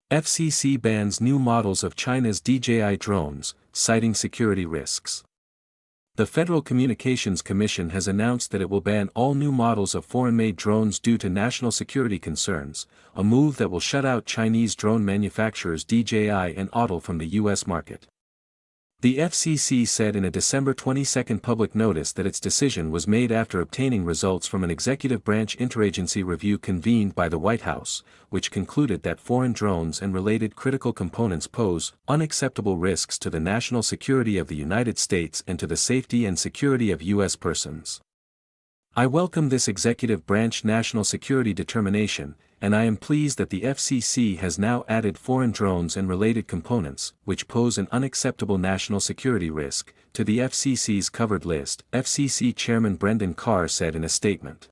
FCC bans new models of China's DJI drones, citing security risks. The Federal Communications Commission has announced that it will ban all new models of foreign-made drones due to national security concerns, a move that will shut out Chinese drone manufacturers DJI and Autel from the U.S. market. The FCC said in a December 22 public notice that its decision was made after obtaining results from an executive branch interagency review convened by the White House, which concluded that foreign drones and related critical components pose unacceptable risks to the national security of the United States and to the safety and security of U.S. persons. I welcome this executive branch national security determination, and I am pleased that the FCC has now added foreign drones and related components, which pose an unacceptable national security risk, to the FCC's covered list, FCC Chairman Brendan Carr said in a statement.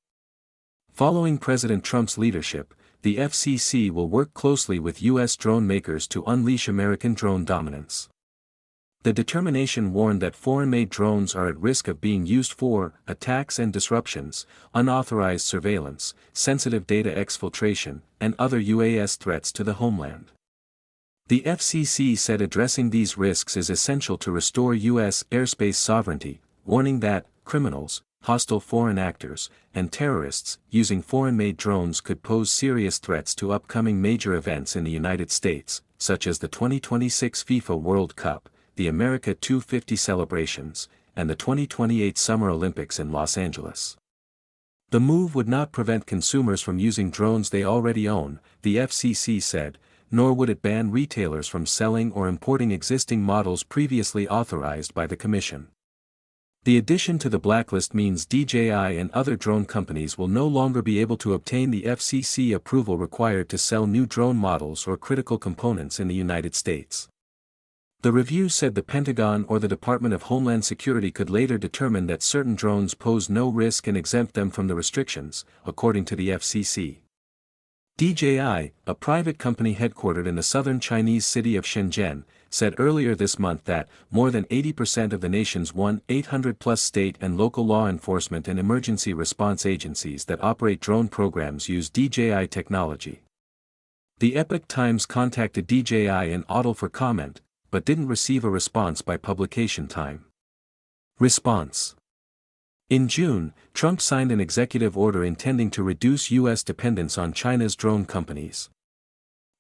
Following President Trump's leadership, the FCC will work closely with U.S. drone makers to unleash American drone dominance. The determination warned that foreign-made drones are at risk of being used for attacks and disruptions, unauthorized surveillance, sensitive data exfiltration, and other UAS threats to the homeland. The FCC said addressing these risks is essential to restore U.S. airspace sovereignty, warning that criminals, hostile foreign actors, and terrorists using foreign-made drones could pose serious threats to upcoming major events in the United States, such as the 2026 FIFA World Cup, the America 250 celebrations, and the 2028 Summer Olympics in Los Angeles. The move would not prevent consumers from using drones they already own, the FCC said, nor would it ban retailers from selling or importing existing models previously authorized by the Commission. The addition to the blacklist means DJI and other drone companies will no longer be able to obtain the FCC approval required to sell new drone models or critical components in the United States. The review said the Pentagon or the Department of Homeland Security could later determine that certain drones pose no risk and exempt them from the restrictions, according to the FCC. DJI, a private company headquartered in the southern Chinese city of Shenzhen, said earlier this month that more than 80% of the nation's 1,800+ state and local law enforcement and emergency response agencies that operate drone programs use DJI technology. The Epoch Times contacted DJI and Autel for comment, but didn't receive a response by publication time. Response. In June, Trump signed an executive order intending to reduce U.S. dependence on China's drone companies.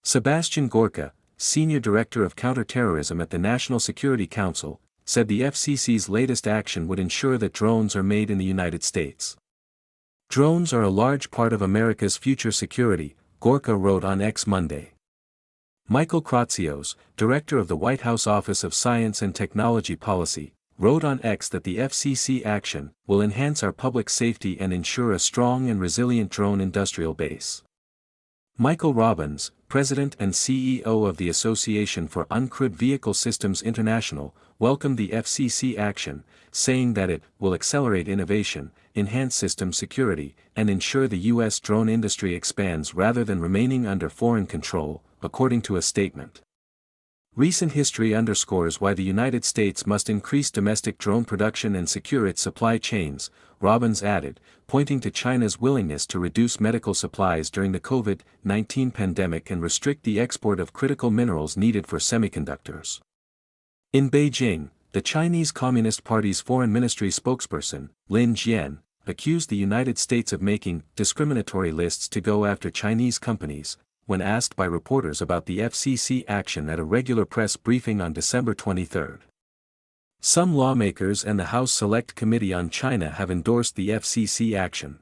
Sebastian Gorka, Senior Director of Counterterrorism at the National Security Council, said the FCC's latest action would ensure that drones are made in the United States. Drones are a large part of America's future security, Gorka wrote on X Monday. Michael Kratsios, director of the White House Office of Science and Technology Policy, wrote on X that the FCC action will enhance our public safety and ensure a strong and resilient drone industrial base. Michael Robbins, president and CEO of the Association for Uncrewed Vehicle Systems International, welcomed the FCC action, saying that it will accelerate innovation, enhance system security, and ensure the U.S. drone industry expands rather than remaining under foreign control, according to a statement. Recent history underscores why the United States must increase domestic drone production and secure its supply chains, Robbins added, pointing to China's willingness to reduce medical supplies during the COVID-19 pandemic and restrict the export of critical minerals needed for semiconductors. In Beijing, the Chinese Communist Party's Foreign Ministry spokesperson, Lin Jian, accused the United States of making discriminatory lists to go after Chinese companies, when asked by reporters about the FCC action at a regular press briefing on December 23. Some lawmakers and the House Select Committee on China have endorsed the FCC action.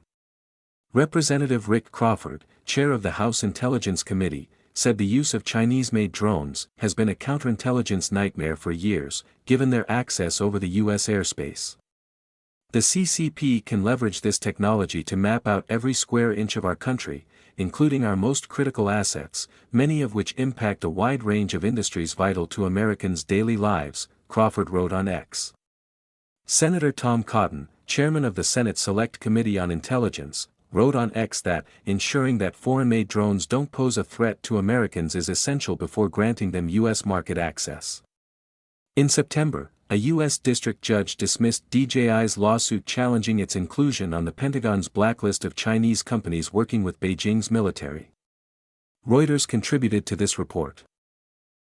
Representative Rick Crawford, chair of the House Intelligence Committee, said the use of Chinese-made drones has been a counterintelligence nightmare for years, given their access over the U.S. airspace. The CCP can leverage this technology to map out every square inch of our country, including our most critical assets, many of which impact a wide range of industries vital to Americans' daily lives, Crawford wrote on X. Senator Tom Cotton, chairman of the Senate Select Committee on Intelligence, wrote on X that ensuring that foreign-made drones don't pose a threat to Americans is essential before granting them U.S. market access. In September, a U.S. district judge dismissed DJI's lawsuit challenging its inclusion on the Pentagon's blacklist of Chinese companies working with Beijing's military. Reuters contributed to this report.